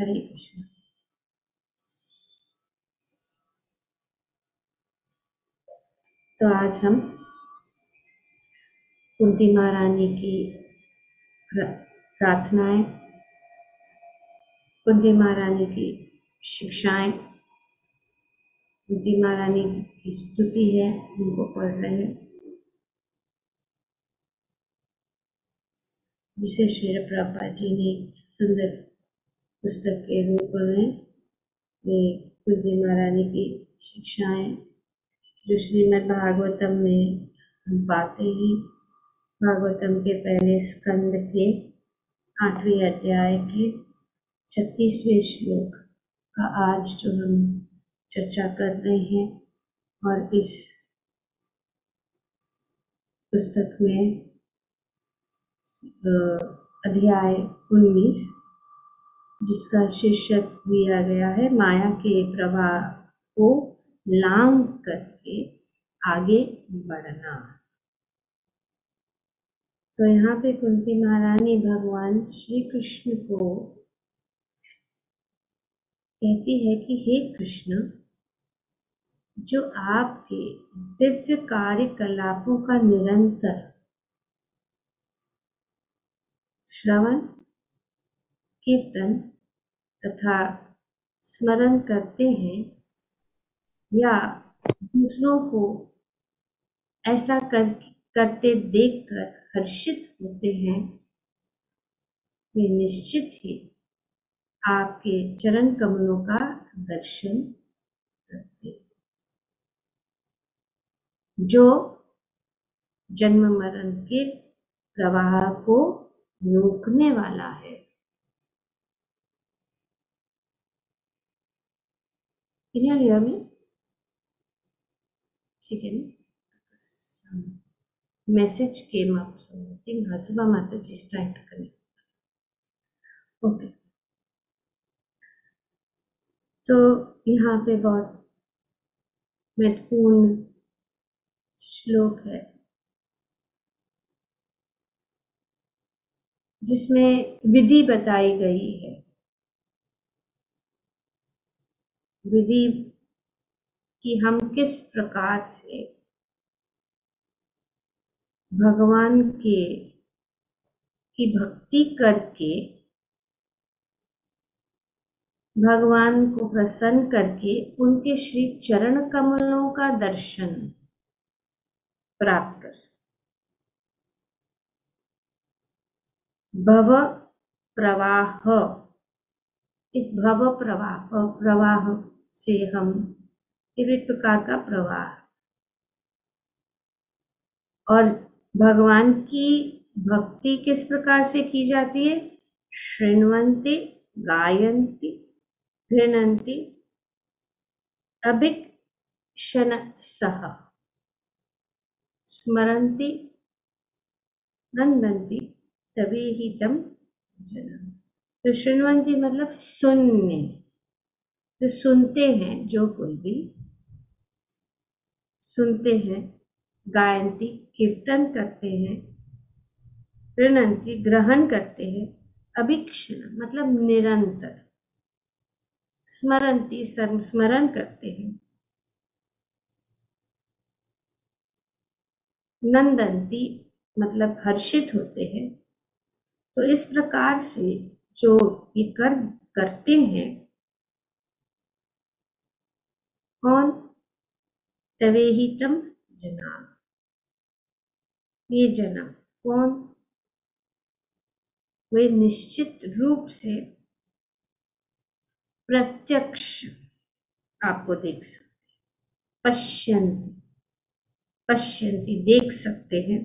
हरे कृष्ण। तो आज हम कुंती महारानी की प्रार्थनाएं, कुंती महारानी की शिक्षाएं, कुंती महारानी की स्तुति है, उनको पढ़ रहे हैं, जिसे श्री प्रभुपाद जी ने सुंदर पुस्तक के रूप में कुंती महारानी की शिक्षाएं, जो श्रीमद् भागवतम में हम पाते हैं। भागवतम के पहले स्कंद के 8वें अध्याय के 36वें श्लोक का आज जो हम चर्चा कर रहे हैं, और इस पुस्तक में अध्याय 19, जिसका शीर्षक दिया गया है माया के प्रवाह को लांघ करके आगे बढ़ना। तो यहाँ पे कुंती महारानी भगवान श्री कृष्ण को कहती है कि हे कृष्ण, जो आपके दिव्य कार्यकलापों का निरंतर श्रवण, कीर्तन तथा स्मरण करते हैं, या दूसरों को ऐसा करते देखकर हर्षित होते हैं, वे निश्चित ही आपके चरण कमलों का दर्शन करते हैं, जो जन्म मरण के प्रवाह को रोकने वाला है। ठीक है ना? Message came up, so I think Hasubha Mataji is trying to connect. Okay. तो यहाँ पे बहुत महत्वपूर्ण श्लोक है, जिसमें विधि बताई गई है। विधि कि हम किस प्रकार से भगवान की भक्ति करके, भगवान को प्रसन्न करके उनके श्री चरण कमलों का दर्शन प्राप्त कर सकते। भव प्रवाह, इस भव प्रवाह से हम एक प्रकार का प्रवाह, और भगवान की भक्ति किस प्रकार से की जाती है? शृण्वन्ति, गायन्ति, गृह्णन्ति, अभिक्षणसः, स्मरन्ति, नन्दन्ति, तवेहितं जनम। तो शृण्वन्ति मतलब सुनने, तो सुनते हैं, जो कोई भी सुनते हैं। गायन्ति कीर्तन करते हैं। गृह्णन्ति ग्रहण करते हैं। अभिक्षण मतलब निरंतर। स्मरन्ति स्मरण करते हैं। नंदन्ति मतलब हर्षित होते हैं। तो इस प्रकार से जो ये करते हैं, कौन? तवेहितं जना, ये जना कौन? वे निश्चित रूप से प्रत्यक्ष आपको देख सकते, पश्यन्ति देख सकते हैं,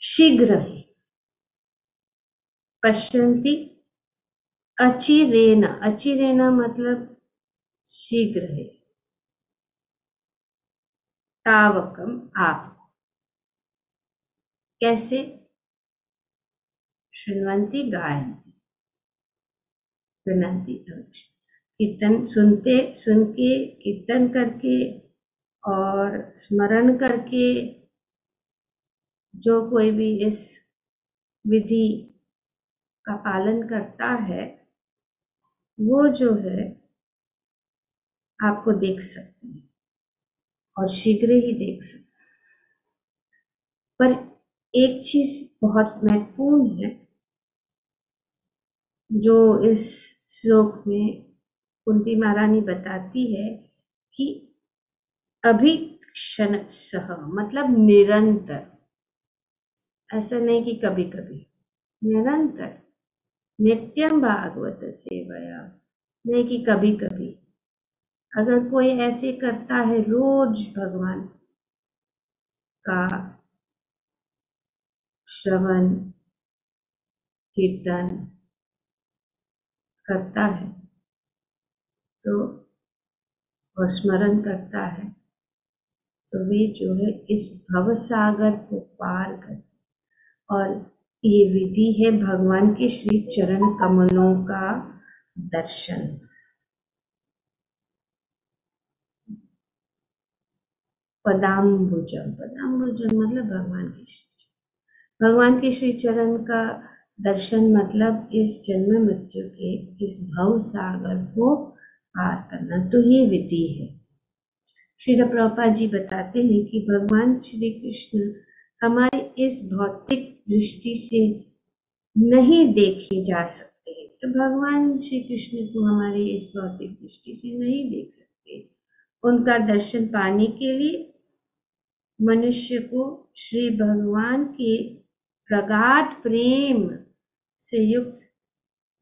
शीघ्र ही। पश्यन्ति अचिरेण, अचिरेण मतलब शीघ्र है। तावकम आप, कैसे? शृण्वन्ति गायन्ति, गृह्णन्ति, कीर्तन सुन के, कीर्तन करके और स्मरण करके, जो कोई भी इस विधि का पालन करता है वो जो है आपको देख सकते हैं और शीघ्र ही देख सकते हैं। पर एक चीज बहुत महत्वपूर्ण है जो इस श्लोक में कुंती महारानी बताती है कि अभिक्षणशः मतलब निरंतर, ऐसा नहीं कि कभी कभी, निरंतर, नित्यम भागवत सेवया, नहीं कि कभी कभी। अगर कोई ऐसे करता है रोज भगवान का श्रवण कीर्तन करता है तो और स्मरण करता है तो वे जो है इस भव सागर को पार कर, और ये विधि है भगवान के श्री चरण कमलों का दर्शन। पदाम्बुजम, पदाम्बुजम मतलब भगवान के श्री चरण का दर्शन मतलब इस जन्म मृत्यु के इस भव सागर को पार करना। तो ये विधि है। श्रील प्रभुपाद जी बताते हैं कि भगवान श्री कृष्ण हमारी इस भौतिक दृष्टि से नहीं देखे जा सकते, तो भगवान श्री कृष्ण को हमारी इस भौतिक दृष्टि से नहीं देख सकते। उनका दर्शन पाने के लिए मनुष्य को श्री भगवान के प्रगाढ़ प्रेम से युक्त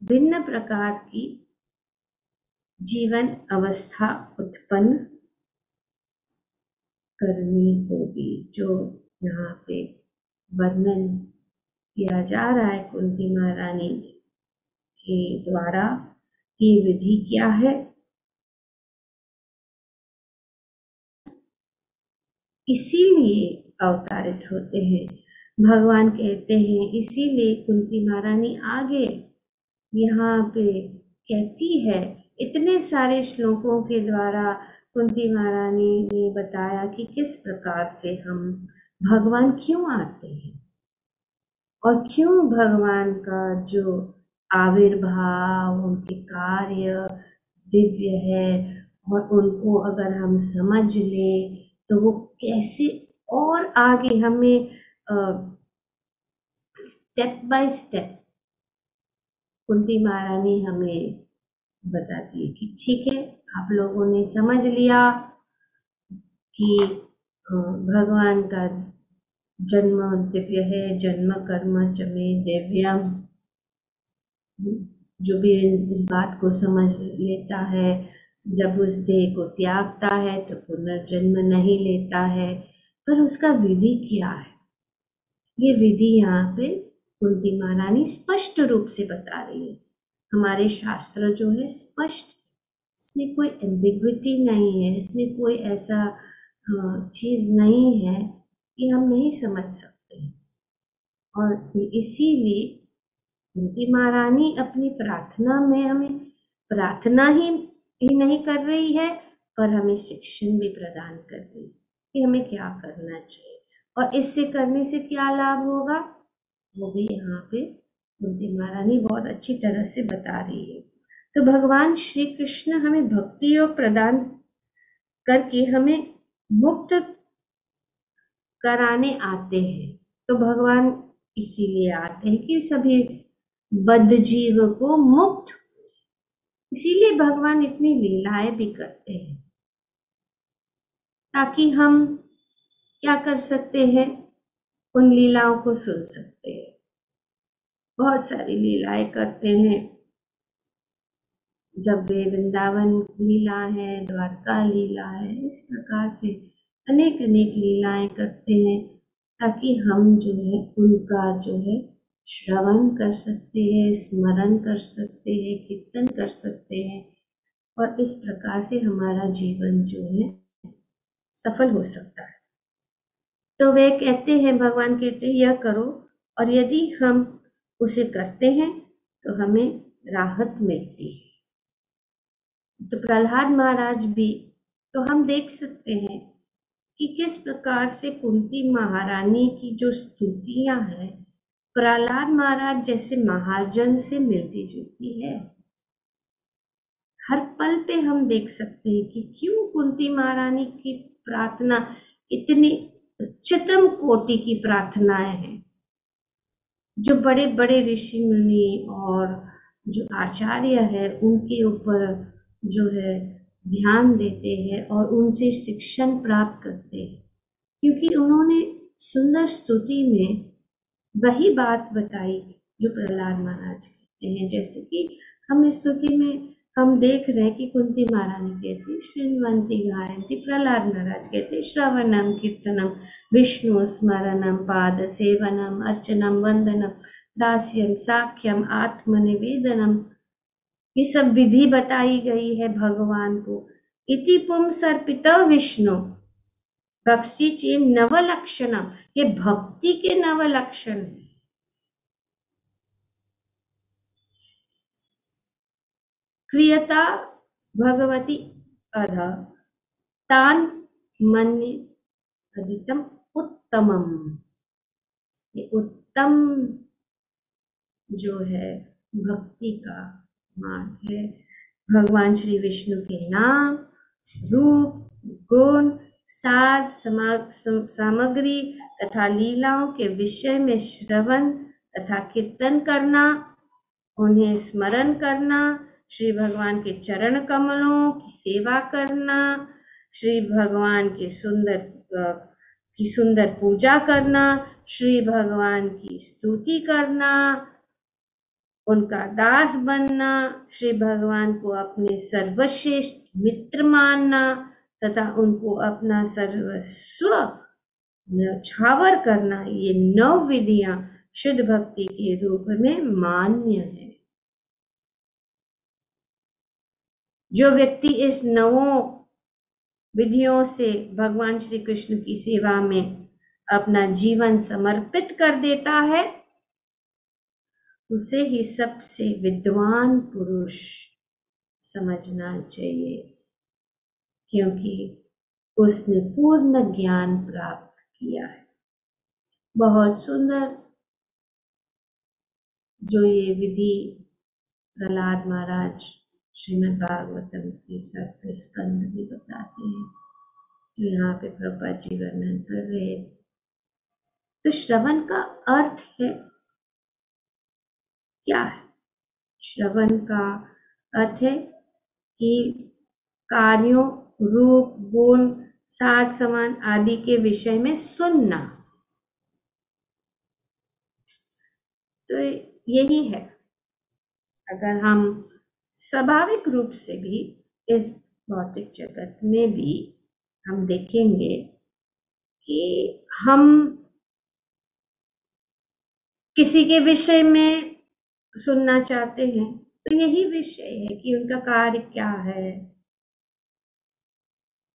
भिन्न प्रकार की जीवन अवस्था उत्पन्न करनी होगी, जो यहाँ पे वर्णन किया जा रहा है कुंती महारानी के द्वारा। ये विधि क्या है? इसीलिए अवतारित होते हैं, भगवान कहते हैं। इसीलिए कुंती महारानी आगे यहाँ पे कहती है, इतने सारे श्लोकों के द्वारा कुंती महारानी ने बताया कि किस प्रकार से हम भगवान क्यों आते हैं और क्यों भगवान का जो आविर्भाव, उनके कार्य दिव्य है, और उनको अगर हम समझ लें तो वो कैसे और आगे हमें स्टेप बाय स्टेप कुंती महारानी हमें बताती है कि ठीक है, आप लोगों ने समझ लिया कि भगवान का जन्म दिव्य है, जन्म कर्म च मे दिव्यम। जो भी इस बात को समझ लेता है, जब उस देह को त्यागता है तो पुनर्जन्म नहीं लेता है। पर उसका विधि क्या है? ये विधि यहाँ पे कुंती महारानी स्पष्ट रूप से बता रही है। हमारे शास्त्र जो है स्पष्ट, इसमें कोई एम्बिग्विटी नहीं है, इसमें कोई ऐसा चीज नहीं है कि हम नहीं समझ सकते। और इसीलिए कुंती महारानी अपनी प्रार्थना में हमें प्रार्थना ही नहीं कर रही है, पर हमें शिक्षण भी प्रदान कर रही है कि हमें क्या करना चाहिए और इससे करने से क्या लाभ होगा, वो भी यहाँ पे कुंती महारानी बहुत अच्छी तरह से बता रही है। तो भगवान श्री कृष्ण हमें भक्ति योग प्रदान करके हमें मुक्त कराने आते हैं। तो भगवान इसीलिए आते हैं कि सभी बद्ध जीव को मुक्त, इसीलिए भगवान इतनी लीलाएं भी करते हैं ताकि हम क्या कर सकते हैं, उन लीलाओं को सुन सकते हैं। बहुत सारी लीलाएं करते हैं, जब वे वृंदावन लीला है, द्वारका लीला है, इस प्रकार से अनेक अनेक लीलाएं करते हैं ताकि हम जो है उनका जो है श्रवण कर सकते हैं, स्मरण कर सकते हैं, कीर्तन कर सकते हैं, और इस प्रकार से हमारा जीवन जो है सफल हो सकता है। तो वे कहते हैं, भगवान कहते हैं यह करो, और यदि हम उसे करते हैं तो हमें राहत मिलती है। तो प्रहलाद महाराज भी, तो हम देख सकते हैं कि किस प्रकार से कुंती महारानी की जो स्तुतियां हैं प्रहलाद महाराज जैसे महाजन से मिलती जुलती है। हर पल पे हम देख सकते हैं कि क्यों कुंती महारानी की प्रार्थना इतनी उच्चतम कोटि की प्रार्थनाएं हैं। जो बड़े बड़े ऋषि मुनि और जो आचार्य है उनके ऊपर जो है ध्यान देते हैं और उनसे शिक्षण प्राप्त करते हैं, क्योंकि उन्होंने सुंदर स्तुति में वही बात बताई जो प्रहलाद महाराज कहते हैं। जैसे कि हम स्तुति में हम देख रहे हैं कि कुंती महारानी कहती श्रृण्वन्ति गायन्ति, प्रहलाद महाराज कहते श्रवणम कीर्तनम विष्णु स्मरणम पाद सेवनम अर्चनम वंदनम दास्यम साख्यम आत्मनिवेदनम। ये सब विधि बताई गई है भगवान को। इति पुंसर्पित विष्णु भक्ति चे नवलक्षणम, ये भक्ति के नवलक्षण है। क्रियता भगवती अध तान मन्ये अदितम उत्तमम। ये उत्तम जो है भक्ति का मार्ग है। भगवान श्री विष्णु के नाम, रूप, गुण, साध, सामग्री तथा लीलाओं के विषय में श्रवण तथा कीर्तन करना, उन्हें स्मरण करना, श्री भगवान के चरण कमलों की सेवा करना, श्री भगवान के सुंदर पूजा करना, श्री भगवान की स्तुति करना, उनका दास बनना, श्री भगवान को अपने सर्वश्रेष्ठ मित्र मानना तथा उनको अपना सर्वस्व न्यौछावर करना, ये 9 विधियां शुद्ध भक्ति के रूप में मान्य है। जो व्यक्ति इस 9 विधियों से भगवान श्री कृष्ण की सेवा में अपना जीवन समर्पित कर देता है, उसे ही सबसे विद्वान पुरुष समझना चाहिए, क्योंकि उसने पूर्ण ज्ञान प्राप्त किया है। बहुत सुंदर जो ये विधि प्रहलाद महाराज श्रीमद् भागवतम के 7वें स्कंद भी बताते हैं, जो यहाँ पे प्रभुपाद जी वर्णन कर रहे। तो श्रवण का अर्थ है क्या है? श्रवण का अर्थ है कि कार्यों, रूप, गुण, साध, समान आदि के विषय में सुनना। तो यही है। अगर हम स्वाभाविक रूप से भी इस भौतिक जगत में भी हम देखेंगे कि हम किसी के विषय में सुनना चाहते हैं, तो यही विषय है कि उनका कार्य क्या है,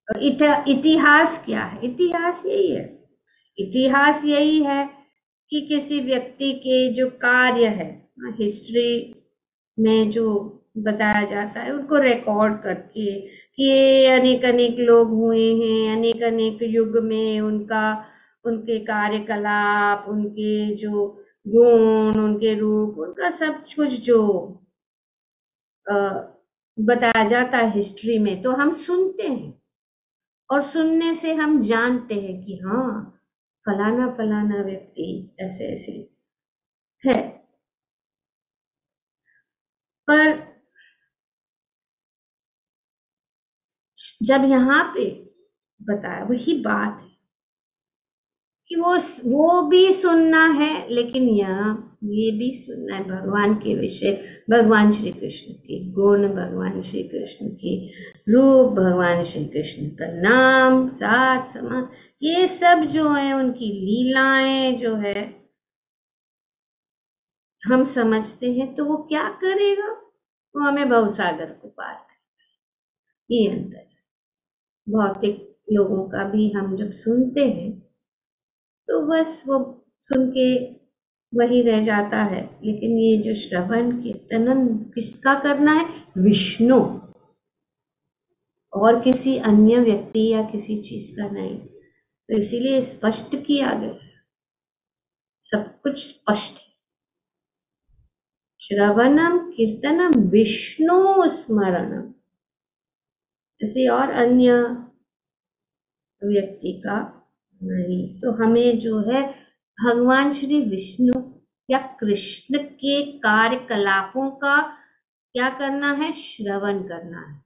इतिहास क्या है। इतिहास यही है। इतिहास यही है कि किसी व्यक्ति के जो कार्य है, हिस्ट्री में जो बताया जाता है, उनको रिकॉर्ड करके कि ये अनेक अनेक लोग हुए हैं, अनेक अनेक युग में उनके कार्यकलाप, उनके जो गुण, उनके रूप, उनका सब कुछ जो बताया जाता है हिस्ट्री में, तो हम सुनते हैं और सुनने से हम जानते हैं कि हाँ, फलाना फलाना व्यक्ति ऐसे ऐसे है। पर जब यहाँ पे बताया वही बात है कि वो भी सुनना है, लेकिन ये भी सुनना है भगवान के विषय, भगवान श्री कृष्ण के गुण, भगवान श्री कृष्ण के रूप, भगवान श्री कृष्ण का नाम, साथ समान, ये सब जो है उनकी लीलाएं जो है हम समझते हैं, तो वो क्या करेगा? वो हमें भवसागर को पार करेगा। ये अंतर है। भौतिक लोगों का भी हम जब सुनते हैं तो बस वो सुन के वही रह जाता है, लेकिन ये जो श्रवण कीर्तन किसका करना है? विष्णु, और किसी अन्य व्यक्ति या किसी चीज का नहीं। तो इसीलिए स्पष्ट किया गया, सब कुछ स्पष्ट है। श्रवणम कीर्तनम विष्णु स्मरणम, किसी और अन्य व्यक्ति का नहीं। तो हमें जो है भगवान श्री विष्णु या कृष्ण के कार्यकलापों का क्या करना है, श्रवण करना है।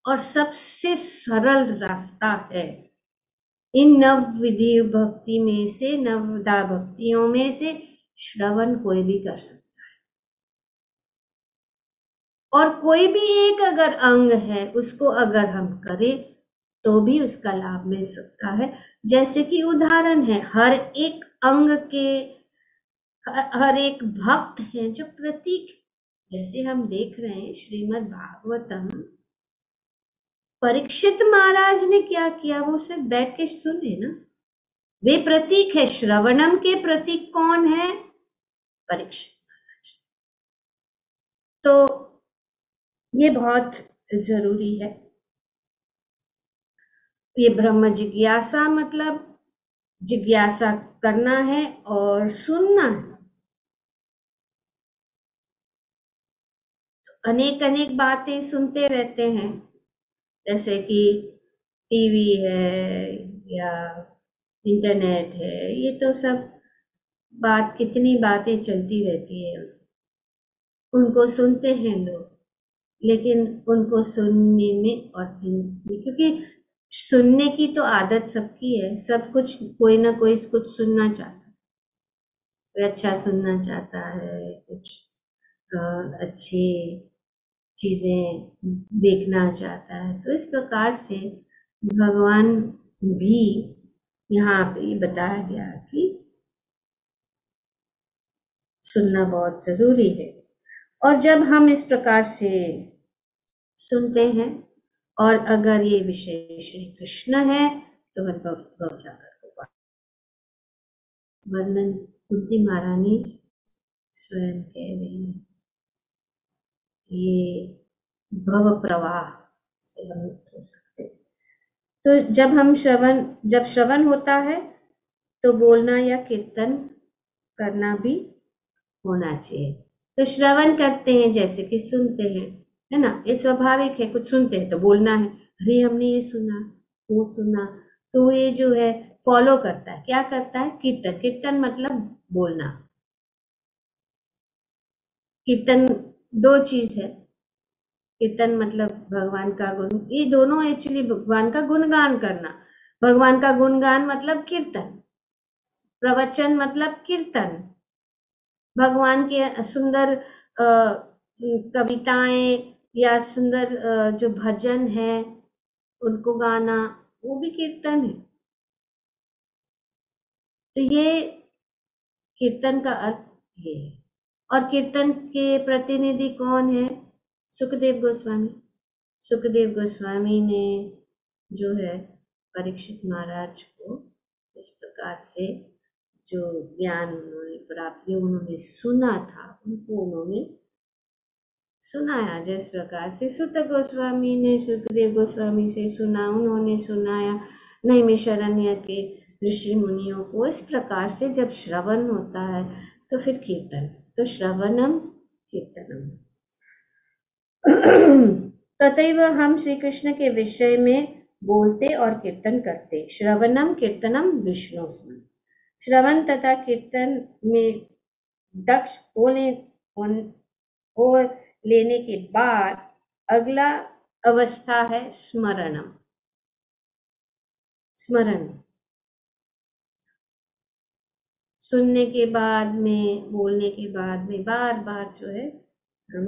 और सबसे सरल रास्ता है, इन नव विधि भक्ति में से, नवदा भक्तियों में से श्रवण कोई भी कर सकता है। और कोई भी एक अगर अंग है उसको अगर हम करें तो भी उसका लाभ मिल सकता है। जैसे कि उदाहरण है, हर एक अंग के हर एक भक्त है जो प्रतीक, जैसे हम देख रहे हैं श्रीमद् भागवतम, परीक्षित महाराज ने क्या किया, वो सिर्फ बैठ के सुने ना, वे प्रतीक है। श्रवणम के प्रतीक कौन है, परीक्षित महाराज। तो ये बहुत जरूरी है। ये ब्रह्म जिज्ञासा मतलब जिज्ञासा करना है और सुनना है। अनेक अनेक बातें सुनते रहते हैं, जैसे कि टीवी है या इंटरनेट है, ये तो सब बात, कितनी बातें चलती रहती है, उनको सुनते हैं लोग। लेकिन उनको सुनने में और क्योंकि सुनने की तो आदत सबकी है, सब कुछ कोई ना कोई कुछ सुनना चाहता है, कोई अच्छा सुनना चाहता है, कुछ अच्छी चीजें देखना चाहता है। तो इस प्रकार से भगवान भी यहाँ पे बताया गया कि सुनना बहुत जरूरी है। और जब हम इस प्रकार से सुनते हैं और अगर ये विषय श्री कृष्ण है तो हम गौसागर को वर्णन कुंती महारानी स्वयं कह रही है, ये भव प्रवाह से हम मुक्त हो सकते हैं। तो जब श्रवण होता है तो बोलना या कीर्तन करना भी होना चाहिए। तो श्रवण करते हैं जैसे कि सुनते हैं, है ना, ये स्वाभाविक है, कुछ सुनते हैं तो बोलना है, अरे हमने ये सुना, वो सुना, तो ये जो है फॉलो करता है, क्या करता है, कीर्तन। कीर्तन मतलब बोलना। कीर्तन दो चीज है, कीर्तन मतलब भगवान का गुण, ये दोनों एक्चुअली भगवान का गुणगान करना। भगवान का गुणगान मतलब कीर्तन, प्रवचन मतलब कीर्तन, भगवान के सुंदर कविताएं या सुंदर जो भजन है उनको गाना, वो भी कीर्तन है। तो ये कीर्तन का अर्थ ये है। और कीर्तन के प्रतिनिधि कौन है, सुखदेव गोस्वामी। सुखदेव गोस्वामी ने जो है परीक्षित महाराज को इस प्रकार से जो ज्ञान उन्होंने प्राप्त किया, उन्होंने सुना था, उनको उन्होंने सुनाया। जिस प्रकार से सुत गोस्वामी ने सुखदेव गोस्वामी से सुना, उन्होंने सुनाया नैमिषारण्य के ऋषि मुनियों को। इस प्रकार से जब श्रवण होता है तो फिर कीर्तन, तो श्रवणम कीर्तनम। तथैव हम श्री कृष्ण के विषय में बोलते और कीर्तन करते। श्रवणम कीर्तनम विष्णु स्मरण। श्रवण तथा कीर्तन में दक्ष हो लेने के बाद अगला अवस्था है स्मरणम। स्मरण, सुनने के बाद में, बोलने के बाद में बार बार जो है हम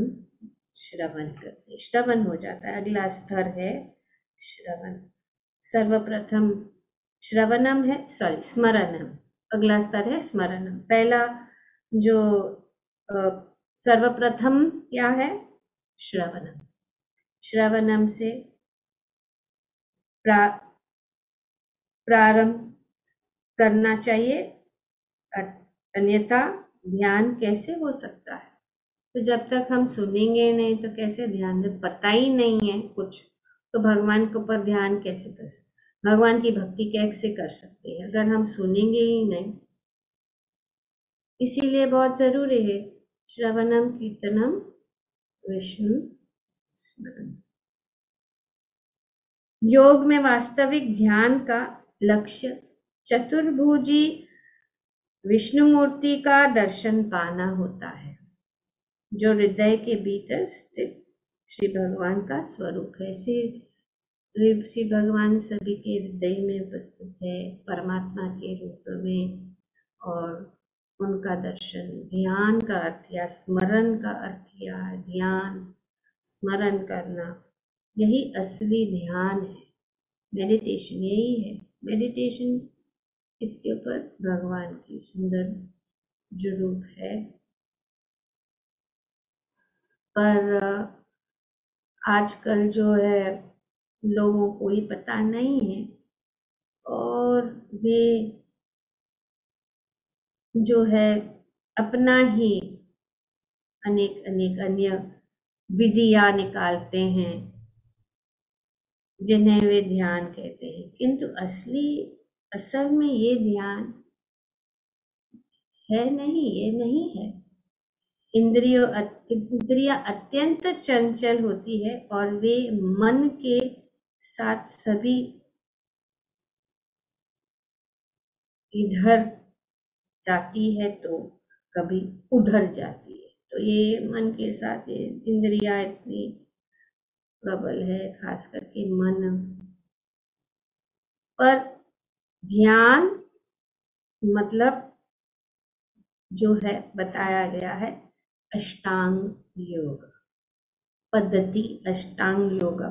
श्रवण करते, श्रवण हो जाता है। अगला स्तर है श्रवण। सर्वप्रथम श्रवणम है, सॉरी स्मरणम, अगला स्तर है स्मरणम। पहला जो सर्वप्रथम क्या है, श्रवणम। श्रवणम से प्रारंभ करना चाहिए, अन्यथा ध्यान कैसे हो सकता है। तो जब तक हम सुनेंगे नहीं तो कैसे ध्यान दे, पता ही नहीं है कुछ, तो भगवान के ऊपर ध्यान कैसे कर सकते, भगवान की भक्ति कैसे कर सकते हैं अगर हम सुनेंगे ही नहीं। इसीलिए बहुत जरूरी है श्रवणम कीर्तनम विष्णु स्मरण। योग में वास्तविक ध्यान का लक्ष्य चतुर्भुजी विष्णु मूर्ति का दर्शन पाना होता है, जो हृदय के भीतर स्थित श्री भगवान का स्वरूप है। श्री भगवान सभी के हृदय में उपस्थित है परमात्मा के रूप में, और उनका दर्शन, ध्यान का अर्थ या स्मरण का अर्थ या ध्यान स्मरण करना, यही असली ध्यान है। मेडिटेशन यही है। मेडिटेशन इसके ऊपर भगवान की सुंदर जो रूप है, पर आजकल जो है लोगों को ये पता नहीं है, और वे जो है अपना ही अनेक अनेक अन्य विधियां निकालते हैं जिन्हें वे ध्यान कहते हैं, किंतु असल में ये ध्यान है नहीं, ये नहीं है। इंद्रियां अत्यंत चंचल होती है और वे मन के साथ सभी इधर जाती है तो कभी उधर जाती है। तो ये मन के साथ इंद्रियां इतनी प्रबल है, खास करके मन। पर ध्यान मतलब जो है बताया गया है अष्टांग योग पद्धति, अष्टांग योग।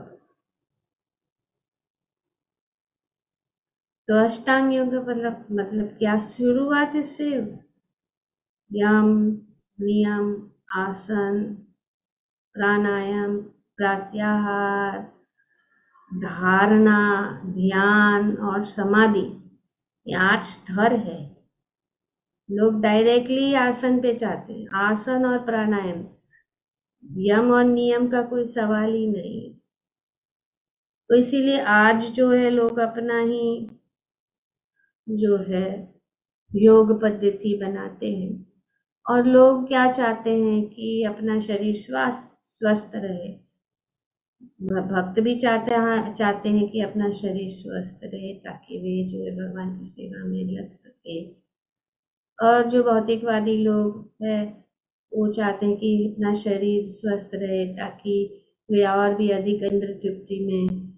तो अष्टांग योग मतलब क्या? शुरुआत से यम, नियम, आसन, प्राणायाम, प्रत्याहार, धारणा, ध्यान और समाधि, ये 8 स्तर है। लोग डायरेक्टली आसन पे जाते हैं। आसन और प्राणायाम, यम और नियम का कोई सवाल ही नहीं है। तो इसीलिए आज जो है लोग अपना ही जो है योग पद्धति बनाते हैं, और लोग क्या चाहते हैं कि अपना शरीर स्वस्थ रहे। भक्त भी चाहते हैं कि अपना शरीर स्वस्थ रहे ताकि वे जो है भगवान की सेवा में लग सके। और जो भौतिकवादी लोग हैं वो चाहते हैं कि अपना शरीर स्वस्थ रहे ताकि वे और भी अधिक इंद्र तृप्ति में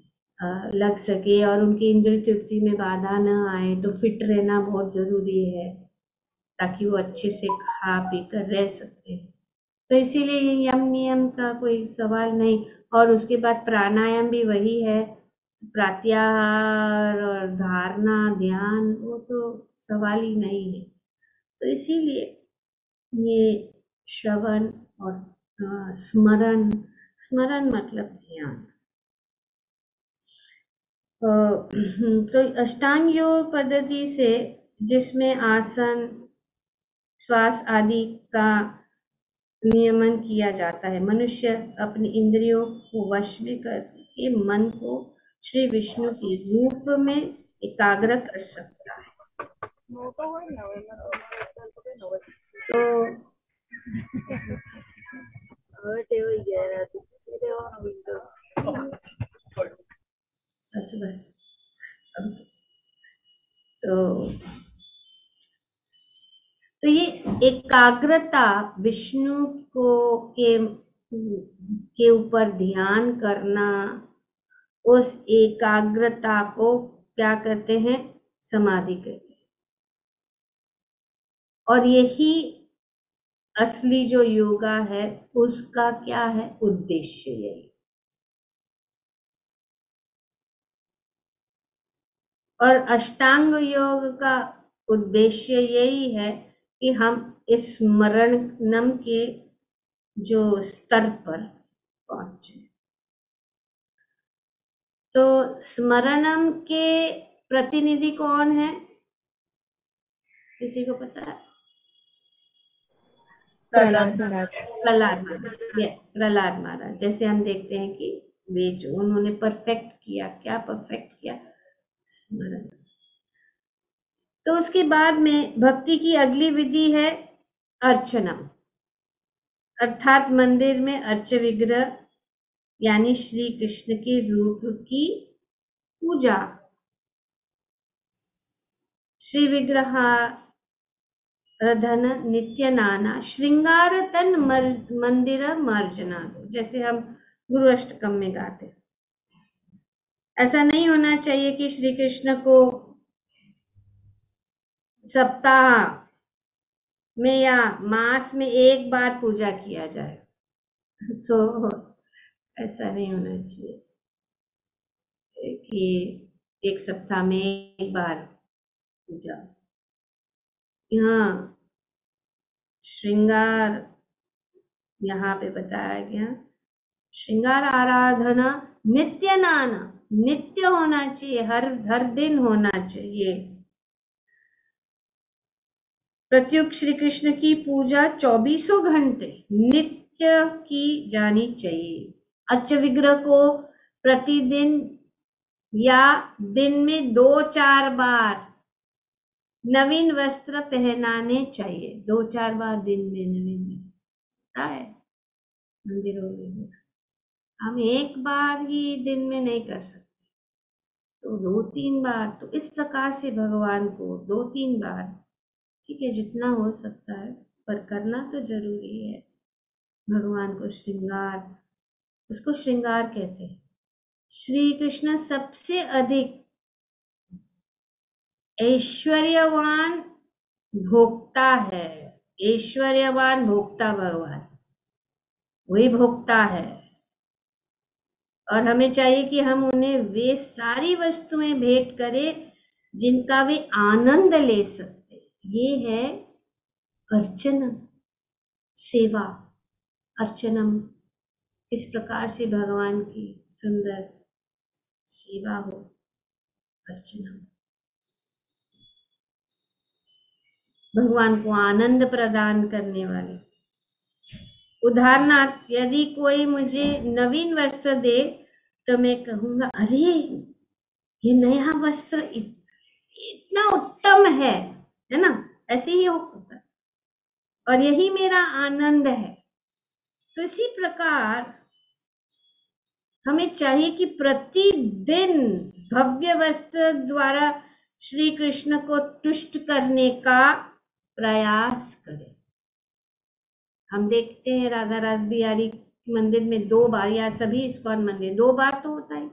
लग सके, और उनकी इंद्र तृप्ति में बाधा न आए। तो फिट रहना बहुत जरूरी है ताकि वो अच्छे से खा पी कर रह सकते हैं। तो इसीलिए यम नियम का कोई सवाल नहीं। और उसके बाद प्राणायाम भी वही है, प्रत्याहार और धारणा, ध्यान, वो तो सवाल ही नहीं है। तो इसीलिए ये श्रवण और स्मरण मतलब ध्यान। तो अष्टांग योग पद्धति से, जिसमें आसन, श्वास आदि का नियमन किया जाता है, मनुष्य अपनी इंद्रियों को वश में करके मन को श्री विष्णु के रूप में एकाग्र कर सकता है। तो ये एकाग्रता विष्णु को के ऊपर ध्यान करना, उस एकाग्रता को क्या कहते हैं? समाधि कहते हैं। और यही असली जो योगा है उसका क्या है उद्देश्य? यही। और अष्टांग योग का उद्देश्य यही है कि हम इस स्मरणम के जो स्तर पर पहुंचे। तो स्मरणम के प्रतिनिधि कौन है? किसी को पता है? प्रहलाद महाराज। यस, प्रहलाद महाराज। जैसे हम देखते हैं कि वे जो उन्होंने परफेक्ट किया, क्या परफेक्ट किया? स्मरण। तो उसके बाद में भक्ति की अगली विधि है अर्चना। अर्थात मंदिर में अर्च विग्रह यानी श्री कृष्ण के रूप की पूजा। श्री विग्रहाराधन नित्य नाना श्रृंगार तन मंदिर मार्जना दो, जैसे हम गुरु अष्टकम में गाते। ऐसा नहीं होना चाहिए कि श्री कृष्ण को सप्ताह में या मास में एक बार पूजा किया जाए, तो ऐसा नहीं होना चाहिए कि एक सप्ताह में एक बार पूजा। यहाँ श्रृंगार यहाँ पे बताया गया, श्रृंगार आराधना नित्य नाना, नित्य होना चाहिए, हर दिन होना चाहिए। प्रत्युक्त श्री कृष्ण की पूजा 24 घंटे नित्य की जानी चाहिए। अर्च विग्रह को प्रतिदिन या दिन में 2-4 बार नवीन वस्त्र पहनाने चाहिए। 2-4 बार दिन में नवीन वस्त्र होता है मंदिरों में, हम एक बार ही दिन में नहीं कर सकते, तो 2-3 बार। तो इस प्रकार से भगवान को 2-3 बार, ठीक है, जितना हो सकता है, पर करना तो जरूरी है। भगवान को श्रृंगार, उसको श्रृंगार कहते हैं। श्री कृष्ण सबसे अधिक ऐश्वर्यवान भोक्ता है। ऐश्वर्यवान भोक्ता भगवान, वही भोक्ता है, और हमें चाहिए कि हम उन्हें वे सारी वस्तुएं भेंट करें जिनका वे आनंद ले सकते। ये है अर्चना, सेवा, अर्चनम। इस प्रकार से भगवान की सुंदर सेवा हो, अर्चना। भगवान को आनंद प्रदान करने वाले। उदाहरणार्थ, यदि कोई मुझे नवीन वस्त्र दे तो मैं कहूंगा, अरे ये नया वस्त्र इतना उत्तम है ना, ऐसे ही होता, और यही मेरा आनंद है। तो इसी प्रकार हमें चाहिए कि प्रतिदिन भव्य वस्त्र द्वारा श्री कृष्ण को तुष्ट करने का प्रयास करें। हम देखते हैं राधा रास बिहारी मंदिर में 2 बार, या सभी इस्कॉन मंदिर 2 बार तो होता है।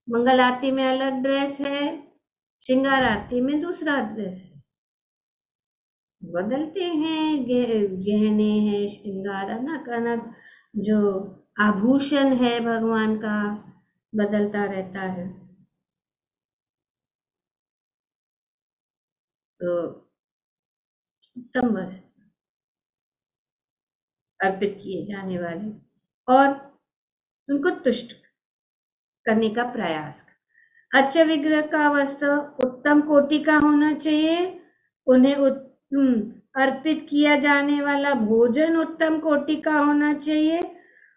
मंगल आरती में अलग ड्रेस है, श्रृंगार आरती में दूसरा ड्रेस है। बदलते हैं, गहने हैं, श्रृंगार, अनक जो आभूषण है भगवान का बदलता रहता है। तो उत्तम वस्त्र अर्पित किए जाने वाले और उनको तुष्ट करने का प्रयास। अच्छे विग्रह का वस्त्र उत्तम कोटि का होना चाहिए। उन्हें अर्पित किया जाने वाला भोजन उत्तम कोटि का होना चाहिए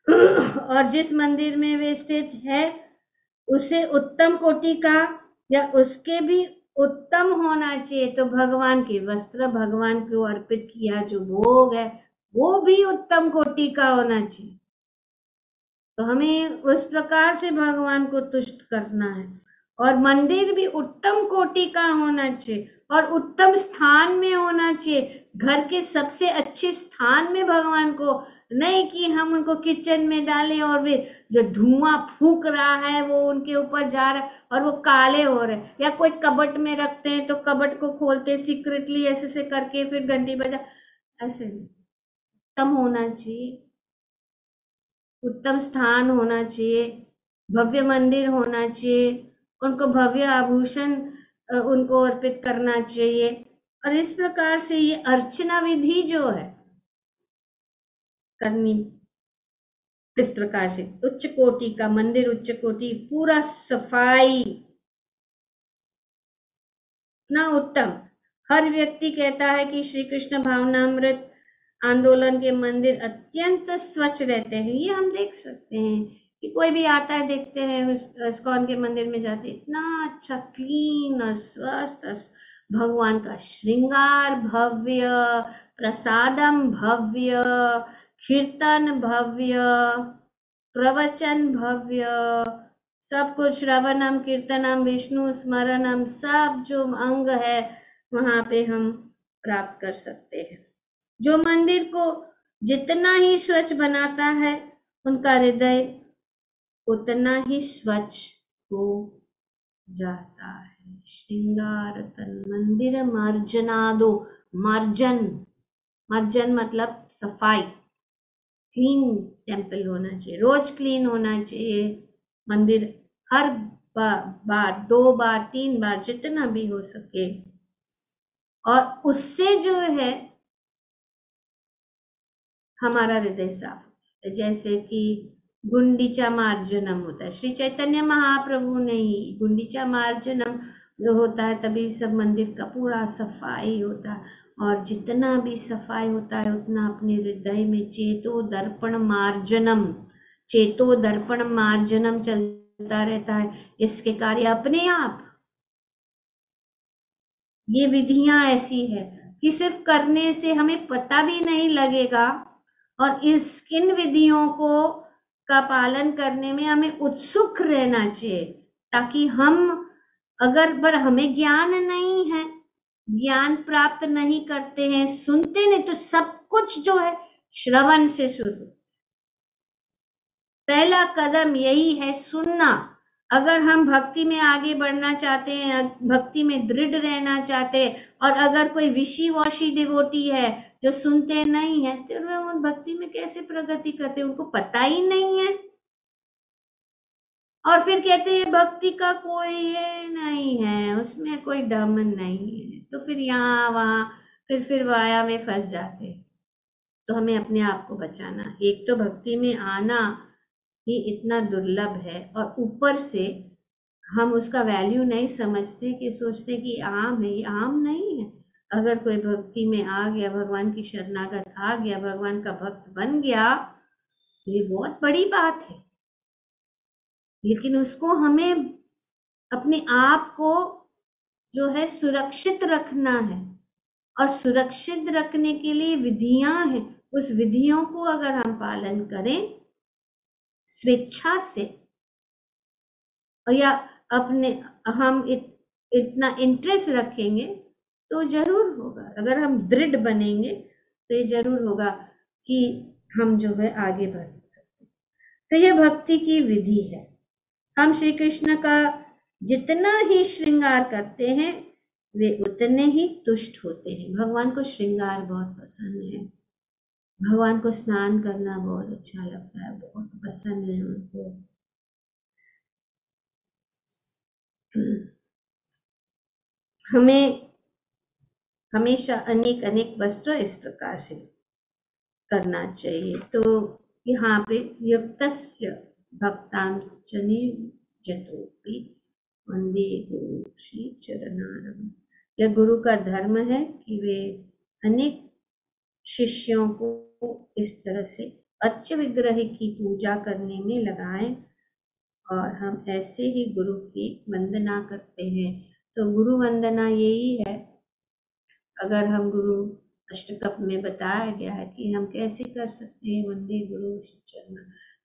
और जिस मंदिर में वे स्थित है उसे उत्तम कोटि का या उसके भी उत्तम होना चाहिए। तो भगवान के वस्त्र, भगवान को अर्पित किया जो भोग है वो भी उत्तम कोटि का होना चाहिए। तो हमें उस प्रकार से भगवान को तुष्ट करना है, और मंदिर भी उत्तम कोटि का होना चाहिए और उत्तम स्थान में होना चाहिए। घर के सबसे अच्छे स्थान में भगवान को, नहीं कि हम उनको किचन में डालें और वे जो धुआं फूक रहा है वो उनके ऊपर जा रहा है और वो काले हो रहे हैं, या कोई कबट में रखते हैं तो कबट को खोलते सीक्रेटली ऐसे से करके फिर घंटी बजा, ऐसे नहीं। उत्तम होना चाहिए, उत्तम स्थान होना चाहिए, भव्य मंदिर होना चाहिए, उनको भव्य आभूषण उनको अर्पित करना चाहिए। और इस प्रकार से ये अर्चना विधि जो है करनी, इस प्रकार से उच्च कोटि का मंदिर, उच्च कोटि, पूरा सफाई ना उत्तम। हर व्यक्ति कहता है कि श्री कृष्ण भावनामृत आंदोलन के मंदिर अत्यंत स्वच्छ रहते हैं। ये हम देख सकते हैं कि कोई भी आता है, देखते हैं इस्कॉन के मंदिर में जाते, इतना अच्छा क्लीन और स्वस्थ भगवान का श्रृंगार भव्य, प्रसादम भव्य, कीर्तन भव्य, प्रवचन भव्य, सब कुछ श्रवणम कीर्तनम विष्णु स्मरणम सब जो अंग है वहां पे हम प्राप्त कर सकते हैं। जो मंदिर को जितना ही स्वच्छ बनाता है उनका हृदय उतना ही स्वच्छ हो जाता है। श्रृंगार तन मंदिर मार्जनादो, मार्जन, मार्जन मतलब सफाई, क्लीन टेम्पल होना चाहिए, रोज क्लीन होना चाहिए मंदिर, हर बार 2 बार 3 बार जितना भी हो सके। और उससे जो है हमारा हृदय साफ, जैसे कि गुंडीचा मार्जनम होता है, श्री चैतन्य महाप्रभु ने ही गुंडीचा मार्जनम जो होता है तभी सब मंदिर का पूरा सफाई होता है। और जितना भी सफाई होता है उतना अपने हृदय में चेतो दर्पण मार्जनम, चेतो दर्पण मार्जनम चलता रहता है। इसके कार्य अपने आप, ये विधियां ऐसी है कि सिर्फ करने से हमें पता भी नहीं लगेगा, और इन विधियों को का पालन करने में हमें उत्सुक रहना चाहिए, ताकि हम अगर पर हमें ज्ञान नहीं है, ज्ञान प्राप्त नहीं करते हैं, सुनते नहीं, तो सब कुछ जो है श्रवण से शुरू। पहला कदम यही है, सुनना। अगर हम भक्ति में आगे बढ़ना चाहते हैं, भक्ति में दृढ़ रहना चाहते हैं, और अगर कोई विशी वॉशी डिवोटी है जो सुनते नहीं है, तो वे उन भक्ति में कैसे प्रगति करते, उनको पता ही नहीं है। और फिर कहते हैं भक्ति का कोई ये नहीं है, उसमें कोई दम नहीं है, तो फिर यहाँ वहां फिर वाया में फंस जाते हैं। तो हमें अपने आप को बचाना, एक तो भक्ति में आना ही इतना दुर्लभ है, और ऊपर से हम उसका वैल्यू नहीं समझते, कि सोचते कि आम है, ये आम नहीं है। अगर कोई भक्ति में आ गया, भगवान की शरणागत आ गया, भगवान का भक्त बन गया, तो ये बहुत बड़ी बात है। लेकिन उसको हमें अपने आप को जो है सुरक्षित रखना है, और सुरक्षित रखने के लिए विधियां हैं, उस विधियों को अगर हम पालन करें स्वेच्छा से, या अपने हम इतना इंटरेस्ट रखेंगे, तो जरूर होगा। अगर हम दृढ़ बनेंगे तो ये जरूर होगा कि हम जो है आगे बढ़ सकते। तो ये भक्ति की विधि है। हम श्री कृष्ण का जितना ही श्रृंगार करते हैं वे उतने ही तुष्ट होते हैं। भगवान को श्रृंगार बहुत पसंद है, भगवान को स्नान करना बहुत अच्छा लगता है, बहुत पसंद है उनको। हमें हमेशा अनेक अनेक वस्त्र इस प्रकार से करना चाहिए। तो यहाँ पे युक्तस्य भक्तांचने जतोपि वंदे गुरु श्री चरणारविंद। यह गुरु का धर्म है कि वे अनेक शिष्यों को इस तरह से अर्च विग्रह की पूजा करने में लगाएं, और हम ऐसे ही गुरु की वंदना करते हैं। तो गुरु वंदना यही है। अगर हम गुरु अष्टकप में बताया गया है कि हम कैसे कर सकते हैं वंदे गुरु चरण।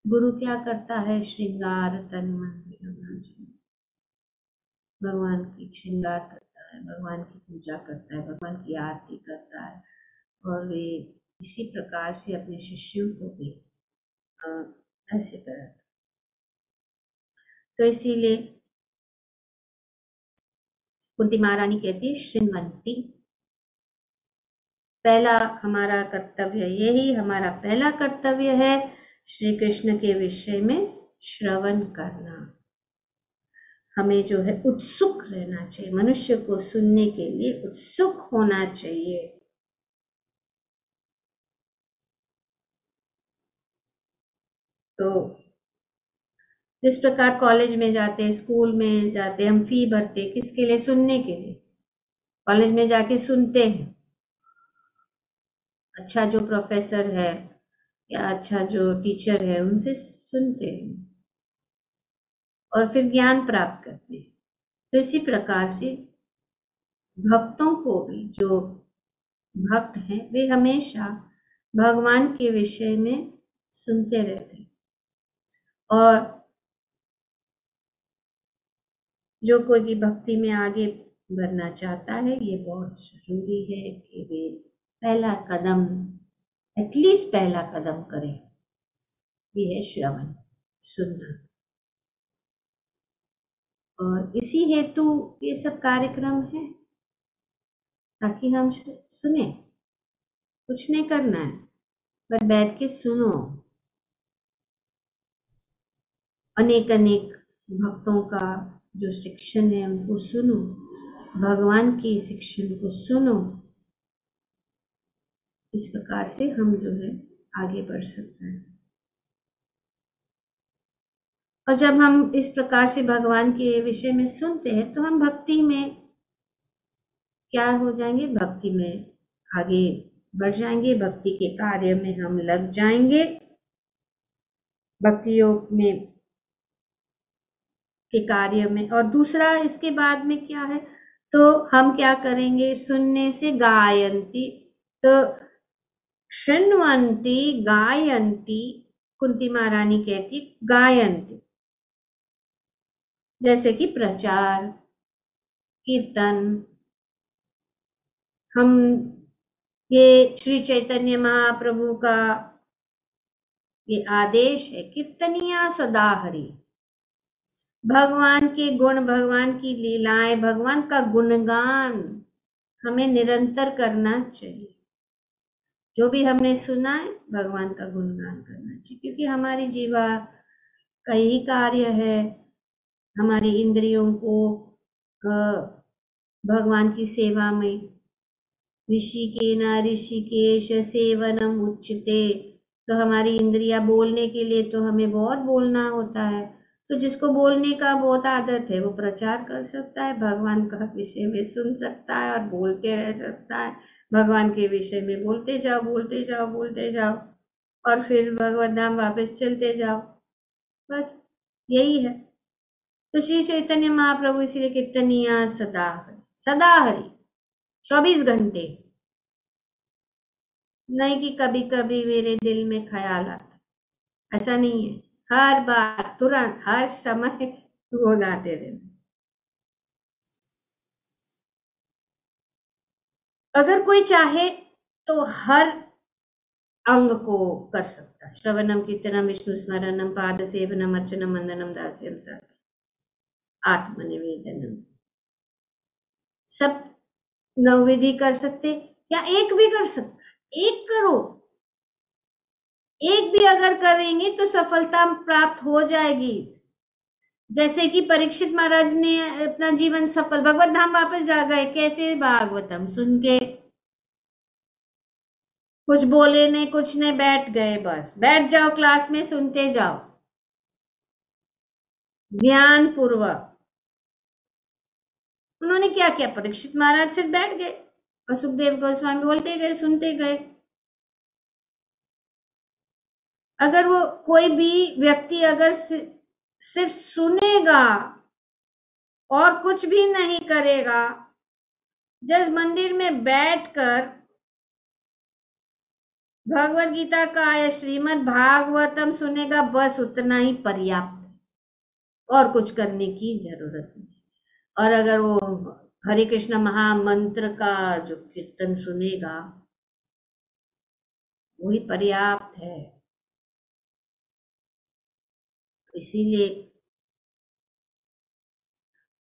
गुरु क्या करता है, श्रृंगार तन मन, भगवान की श्रृंगार करता है, भगवान की पूजा करता है, भगवान की आरती करता है, और वे इसी प्रकार से अपने शिष्यों को भी ऐसे कराता। तो इसीलिए कुंती महारानी कहती है श्रृण्वन्ति, पहला हमारा कर्तव्य यही, हमारा पहला कर्तव्य है श्री कृष्ण के विषय में श्रवण करना। हमें जो है उत्सुक रहना चाहिए, मनुष्य को सुनने के लिए उत्सुक होना चाहिए। तो जिस प्रकार कॉलेज में जाते, स्कूल में जाते, हम फी भरते किसके लिए, सुनने के लिए। कॉलेज में जाके सुनते हैं, अच्छा जो प्रोफेसर है या अच्छा जो टीचर है उनसे सुनते हैं, और फिर ज्ञान प्राप्त करते हैं। तो इसी प्रकार से भक्तों को भी, जो भक्त हैं वे हमेशा भगवान के विषय में सुनते रहते हैं। और जो कोई भी भक्ति में आगे बढ़ना चाहता है, ये बहुत जरूरी है कि वे पहला कदम, एटलीस्ट पहला कदम करें, ये है श्रवण, सुनना। और इसी हेतु ये सब कार्यक्रम है, ताकि हम सुने। कुछ नहीं करना है, बस बैठ के सुनो। अनेक अनेक भक्तों का जो शिक्षण है उनको सुनो, भगवान की शिक्षण को सुनो। इस प्रकार से हम जो है आगे बढ़ सकते हैं। और जब हम इस प्रकार से भगवान के विषय में सुनते हैं तो हम भक्ति में क्या हो जाएंगे, भक्ति में आगे बढ़ जाएंगे, भक्ति के कार्य में हम लग जाएंगे। भक्ति योग में के कार्य में। और दूसरा इसके बाद में क्या है, तो हम क्या करेंगे, सुनने से गायंती, तो शृण्वन्ति गायंती, कुंती महारानी कहती गायंती, जैसे कि प्रचार, कीर्तन। हम ये श्री चैतन्य महाप्रभु का ये आदेश है, कीर्तनिया सदा हरि, भगवान के गुण, भगवान की लीलाएं, भगवान का गुणगान हमें निरंतर करना चाहिए। जो भी हमने सुना है भगवान का गुणगान करना चाहिए, क्योंकि हमारी जीवा का यही कार्य है, हमारी इंद्रियों को भगवान की सेवा में। ऋषिकेन ऋषिकेश सेवनम उच्यते, तो हमारी इंद्रिया बोलने के लिए तो हमें बहुत बोलना होता है। तो जिसको बोलने का बहुत आदत है वो प्रचार कर सकता है, भगवान का विषय में सुन सकता है और बोलते रह सकता है। भगवान के विषय में बोलते जाओ, बोलते जाओ, बोलते जाओ, और फिर भगवत धाम वापस चलते जाओ। बस यही है। तो श्री चैतन्य महाप्रभु इसलिए कीर्तनिया सदा हरि, सदा हरि, 24 घंटे। नहीं कि कभी कभी मेरे दिल में ख्याल आता, ऐसा नहीं है। हर बार, तुरंत, हर समय वो गाते रहना। अगर कोई चाहे तो हर अंग को कर सकता है। श्रवणम कीर्तनम विष्णु स्मरणम पाद सेवनम अर्चनम वंदनम दास्यम साखी आत्मनिवेदनम, सब नवविधि कर सकते, या एक भी कर सकता है। एक करो, एक भी अगर करेंगे तो सफलता प्राप्त हो जाएगी। जैसे कि परीक्षित महाराज ने अपना जीवन सफल, भगवत धाम वापस जा गए कैसे, भागवतम सुन के। कुछ बोले नहीं, कुछ नहीं, बैठ गए, बस बैठ जाओ क्लास में, सुनते जाओ ध्यान पूर्वक। उन्होंने क्या किया, परीक्षित महाराज सिर्फ बैठ गए और सुखदेव गोस्वामी बोलते गए, सुनते गए। अगर वो कोई भी व्यक्ति अगर सिर्फ सुनेगा और कुछ भी नहीं करेगा, जिस मंदिर में बैठकर भगवत गीता का या श्रीमद् भागवतम सुनेगा, बस उतना ही पर्याप्त है, और कुछ करने की जरूरत नहीं। और अगर वो हरे कृष्ण महामंत्र का जो कीर्तन सुनेगा, वही पर्याप्त है। तो इसीलिए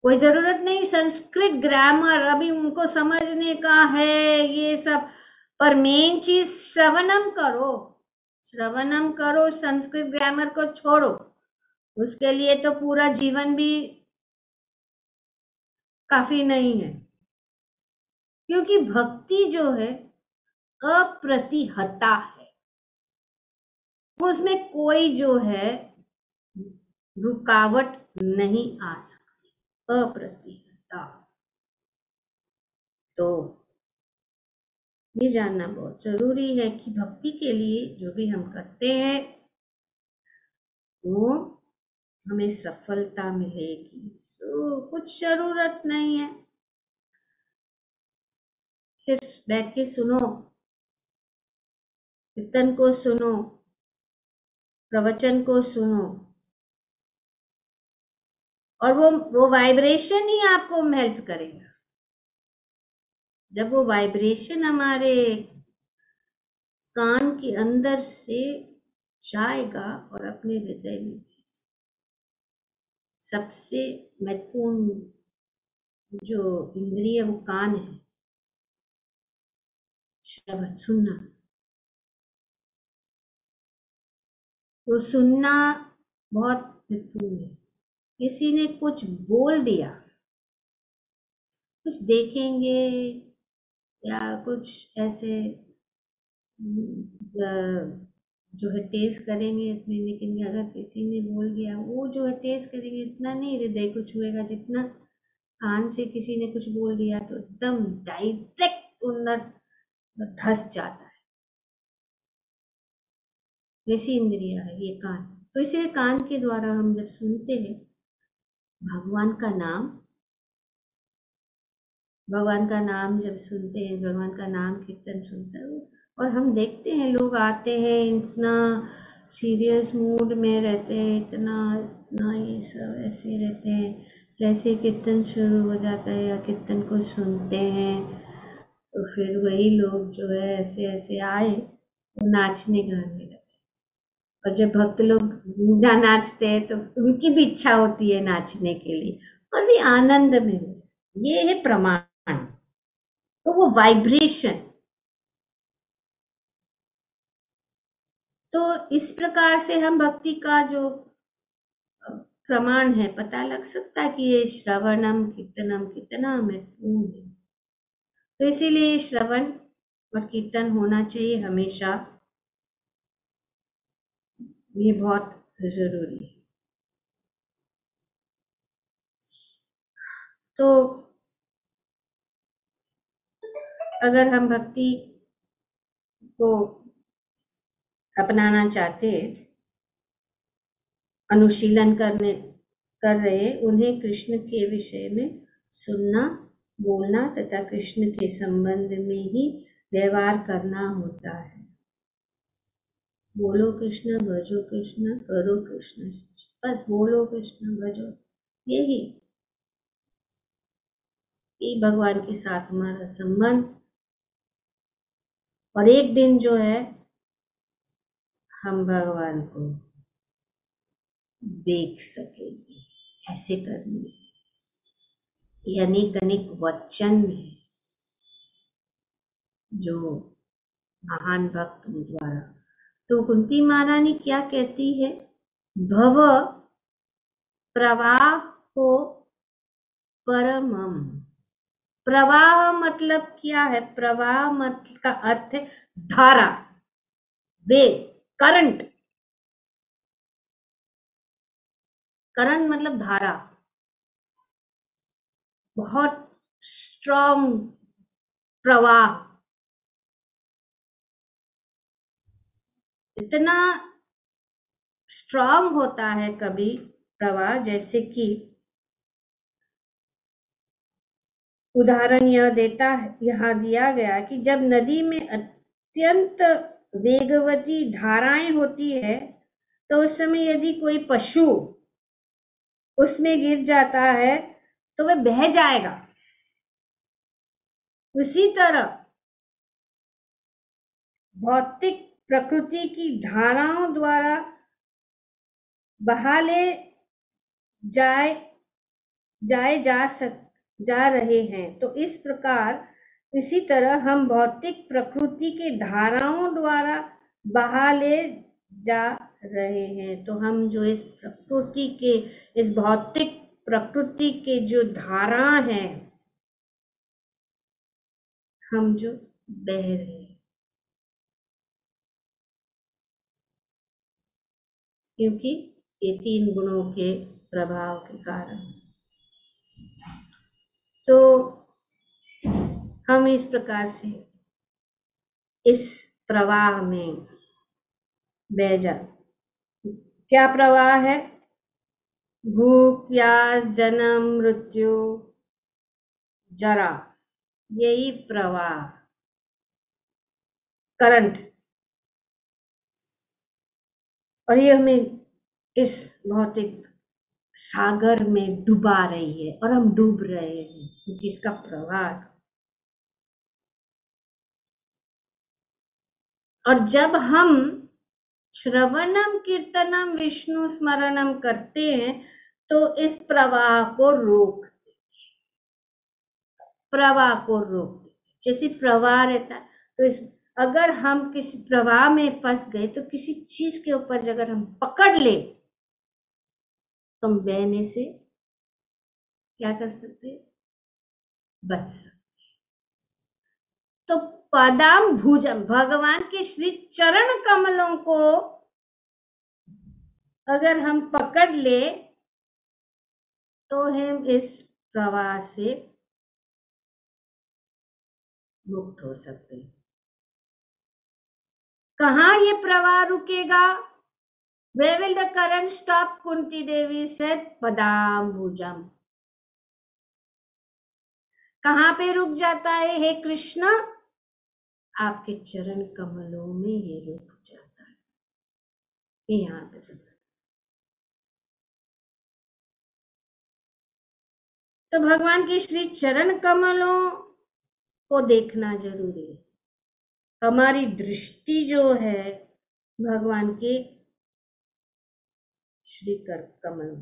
कोई जरूरत नहीं संस्कृत ग्रामर अभी उनको समझने का है ये सब, पर मेन चीज श्रवणम करो, श्रवणम करो, संस्कृत ग्रामर को छोड़ो। उसके लिए तो पूरा जीवन भी काफी नहीं है, क्योंकि भक्ति जो है अप्रतिहता है, उसमें कोई जो है रुकावट नहीं आ सकती, अप्रतिहता। तो ये जानना बहुत जरूरी है कि भक्ति के लिए जो भी हम करते हैं वो हमें सफलता मिलेगी। तो कुछ जरूरत नहीं है सिर्फ बैठ के सुनो, कीर्तन को सुनो, प्रवचन को सुनो, और वो वाइब्रेशन ही आपको हेल्प करेगा। जब वो वाइब्रेशन हमारे कान के अंदर से जाएगा और अपने हृदय में, सबसे महत्वपूर्ण जो इंद्रिय वो कान है, श्रवण सुनना। तो सुनना बहुत महत्वपूर्ण है। किसी ने कुछ बोल दिया, कुछ देखेंगे या कुछ ऐसे जो है टेस्ट करेंगे अपने, लेकिन अगर किसी ने बोल दिया, वो जो है टेस्ट करेंगे इतना नहीं हृदय को छुएगा जितना कान से किसी ने कुछ बोल दिया तो एकदम डायरेक्ट अंदर धस जाता है। ऐसी इंद्रिया है ये कान। तो इसलिए कान के द्वारा हम जब सुनते हैं भगवान का नाम, भगवान का नाम जब सुनते हैं, भगवान का नाम कीर्तन सुनते हैं, और हम देखते हैं लोग आते हैं इतना सीरियस मूड में रहते हैं, इतना इतना ये सब ऐसे रहते हैं, जैसे कीर्तन शुरू हो जाता है या कीर्तन को सुनते हैं तो फिर वही लोग जो है ऐसे ऐसे आए वो नाचने गाने लगते। और जब भक्त लोग ना नाचते हैं तो उनकी भी इच्छा होती है नाचने के लिए, और भी आनंद में हो। ये है प्रमाण। तो वो वाइब्रेशन, तो इस प्रकार से हम भक्ति का जो प्रमाण है पता लग सकता है कि ये श्रवणम कीर्तनम कितना महत्वपूर्ण है। तो इसीलिए श्रवण और कीर्तन होना चाहिए हमेशा, ये बहुत जरूरी है। तो अगर हम भक्ति को अपनाना चाहते हैं, अनुशीलन कर रहे, उन्हें कृष्ण के विषय में सुनना, बोलना तथा कृष्ण के संबंध में ही व्यवहार करना होता है। बोलो कृष्ण, भजो कृष्ण, करो कृष्ण, बस बोलो कृष्ण, भजो, यही भगवान के साथ हमारा संबंध। और एक दिन जो है हम भगवान को देख सकेंगे ऐसे करने से। ये अनेक अनेक वचन है जो महान भक्त द्वारा। तो कुंती महारानी क्या कहती है? भव प्रवाहो परमम। प्रवाह मतलब क्या है? प्रवाह मतलब का अर्थ है धारा, वेग, करंट। करंट मतलब धारा, बहुत स्ट्रॉन्ग प्रवाह, इतना स्ट्रॉन्ग होता है कभी प्रवाह, जैसे कि उदाहरण यह देता है, यहाँ दिया गया कि जब नदी में अत्यंत वेगवती धाराएं होती है तो उस समय यदि कोई पशु उसमें गिर जाता है तो वह बह जाएगा। उसी तरह भौतिक प्रकृति की धाराओं द्वारा बहा ले जाए जाए जा रहे हैं। तो इस प्रकार इसी तरह हम भौतिक प्रकृति के धाराओं द्वारा बहा ले जा रहे हैं। तो हम जो इस प्रकृति के, इस भौतिक प्रकृति के जो धारा हैं, हम जो बह रहे हैं, क्योंकि ये 3 गुणों के प्रभाव के कारण। तो हम इस प्रकार से इस प्रवाह में बह जा। क्या प्रवाह है? भूख, प्यास, जन्म, मृत्यु, जरा, यही प्रवाह, करंट, और ये हमें इस भौतिक सागर में डुबा रही है और हम डूब रहे हैं क्योंकि इसका प्रवाह। और जब हम श्रवणम कीर्तनम विष्णु स्मरणम करते हैं तो इस प्रवाह को रोक, प्रवाह को रोक देते। जैसे प्रवाह रहता है तो इस, अगर हम किसी प्रवाह में फंस गए तो किसी चीज के ऊपर अगर हम पकड़ ले तो हम बहने से क्या कर सकते हैं, बच सकते। तो पदाम भुजम, भगवान के श्री चरण कमलों को अगर हम पकड़ ले तो हम इस प्रवाह से मुक्त हो सकते हैं। कहाँ ये प्रवाह रुकेगा? Where will the current stop? Kunti Devi said, पदाम्बुजम। कहाँ पे रुक जाता है हे कृष्ण? आपके चरण कमलों में ये रुक जाता है, ये यहाँ पे रुक। तो भगवान के श्री चरण कमलों को देखना जरूरी है। हमारी दृष्टि जो है भगवान के श्री कर कमल,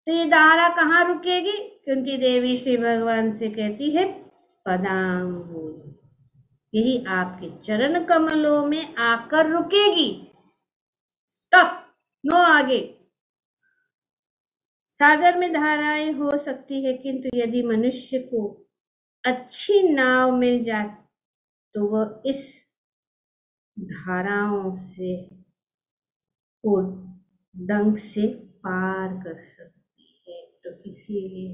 तो ये धारा कहाँ रुकेगी? कुंती देवी श्री भगवान से कहती है पदाम्बुज, यही आपके चरण कमलों में आकर रुकेगी। स्टॉप, नो आगे। सागर में धाराएं हो सकती है किंतु यदि मनुष्य को अच्छी नाव मिल जाए तो वह इस धाराओं से को ढंग से पार कर सकती है। तो इसीलिए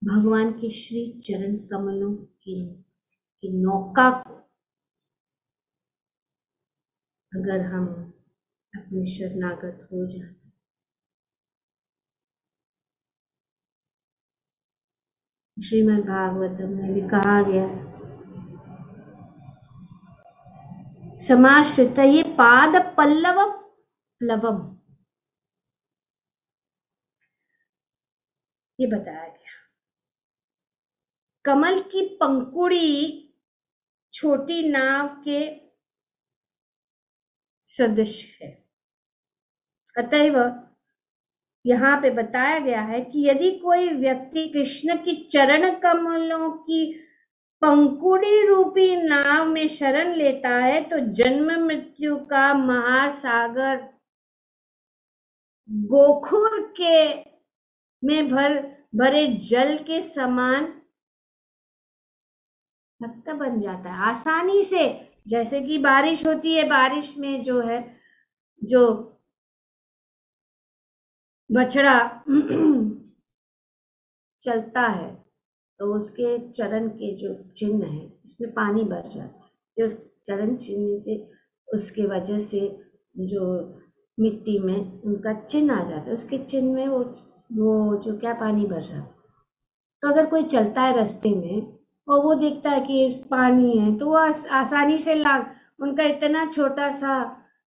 भगवान के श्री चरण कमलों की नौका को अगर हम अपने शरणागत हो जाते, श्रीमद् भागवतम में भी कहा गया समाश्रित ये पाद पल्लव प्लवम, ये बताया गया। कमल की पंखुड़ी छोटी नाव के सदृश है, अतएव यहाँ पे बताया गया है कि यदि कोई व्यक्ति कृष्ण की चरण कमलों की पंखुड़ी रूपी नाव में शरण लेता है तो जन्म मृत्यु का महासागर गोखुर के में भरे जल के समान भक्त बन जाता है आसानी से। जैसे कि बारिश होती है, बारिश में जो है जो बछड़ा चलता है तो उसके चरण के जो चिन्ह है उसमें पानी भर जाता है, जो चरण चिन्ह से उसके वजह से जो मिट्टी में उनका चिन्ह आ जाता है, उसके चिन्ह में वो जो क्या पानी भर जाता है। तो अगर कोई चलता है रास्ते में और वो देखता है कि पानी है तो वो आसानी से उनका इतना छोटा सा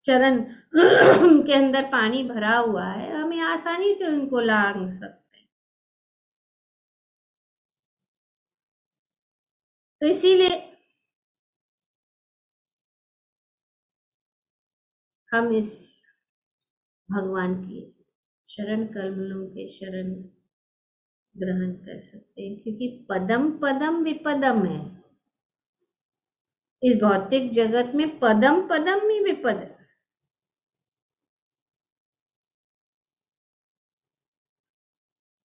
चरण के अंदर पानी भरा हुआ है, हमें आसानी से उनको लांग सकते हैं। तो इसीलिए हम इस भगवान की शरण कमलों के शरण ग्रहण कर सकते हैं क्योंकि पदम पदम विपदम है। इस भौतिक जगत में पदम पदम ही विपद है।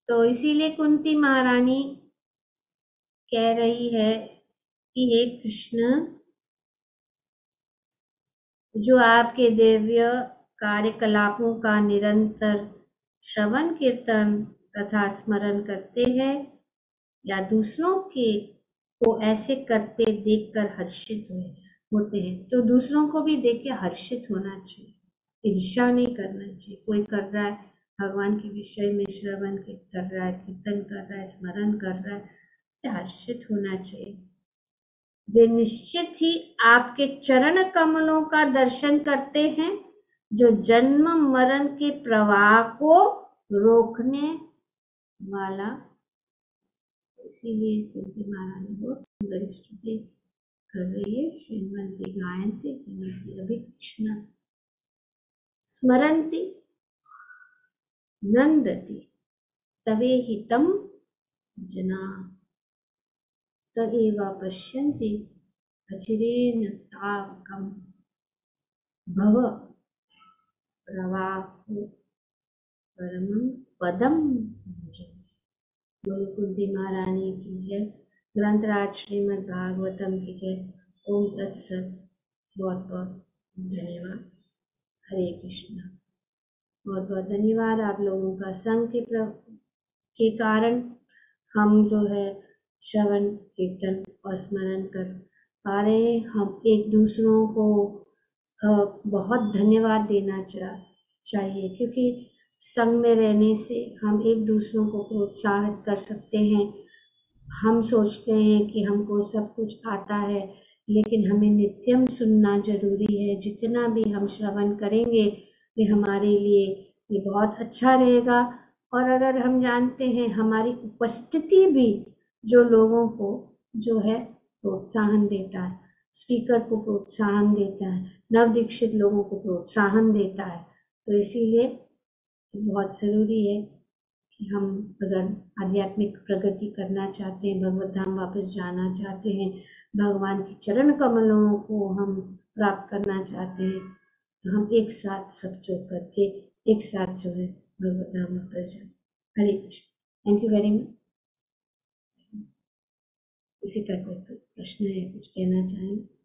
तो इसीलिए कुंती महारानी कह रही है कि हे कृष्ण, जो आपके दिव्य कार्यकलापों का निरंतर श्रवण कीर्तन तथा स्मरण करते हैं या दूसरों के को ऐसे करते देखकर हर्षित होते हैं, तो दूसरों को भी देख के हर्षित होना चाहिए। ईर्ष्या नहीं करना चाहिए। कोई कर रहा है भगवान के विषय में श्रवण कर रहा है, कीर्तन कर रहा है, स्मरण कर रहा है, तो हर्षित होना चाहिए। वे निश्चित ही आपके चरण कमलों का दर्शन करते हैं जो जन्म मरण के प्रवाह को रोकने वाला। इसीलिए कुंती महारानी बहुत सुंदर स्तुति कर रही है। श्रीमती गायन्ति श्रीमती अभिक्षण स्मरन्ति नंदति तवे हितं जना त एव पश्यन्ति अचिरेण तावकं भव प्रवाहो परमं पदम भजन। बोलो कुंती महारानी की जय। ग्रंथराज श्रीमद् भागवतम की जय। ओम तत्सत। बहुत बहुत धन्यवाद। हरे कृष्णा। बहुत बहुत धन्यवाद आप लोगों का संग के कारण हम जो है श्रवण कीर्तन और स्मरण कर पा रहे हैं। हम एक दूसरों को बहुत धन्यवाद देना चाहिए, क्योंकि संग में रहने से हम एक दूसरों को प्रोत्साहित कर सकते हैं। हम सोचते हैं कि हमको सब कुछ आता है, लेकिन हमें नित्यम सुनना जरूरी है। जितना भी हम श्रवण करेंगे वे हमारे लिए ये बहुत अच्छा रहेगा। और अगर हम जानते हैं हमारी उपस्थिति भी जो लोगों को जो है प्रोत्साहन देता है, स्पीकर को प्रोत्साहन देता है, नव दीक्षित लोगों को प्रोत्साहन देता है, तो इसीलिए बहुत जरूरी है कि हम अगर आध्यात्मिक प्रगति करना चाहते हैं, भगवत धाम वापस जाना चाहते हैं, भगवान के चरण कमलों को हम प्राप्त करना चाहते हैं, तो हम एक साथ सब जो करके एक साथ जो है भगवत धाम वापस जाए। Hare Krishna. Thank you very much. किसी का कोई प्रश्न है, कुछ कहना चाहेंगे?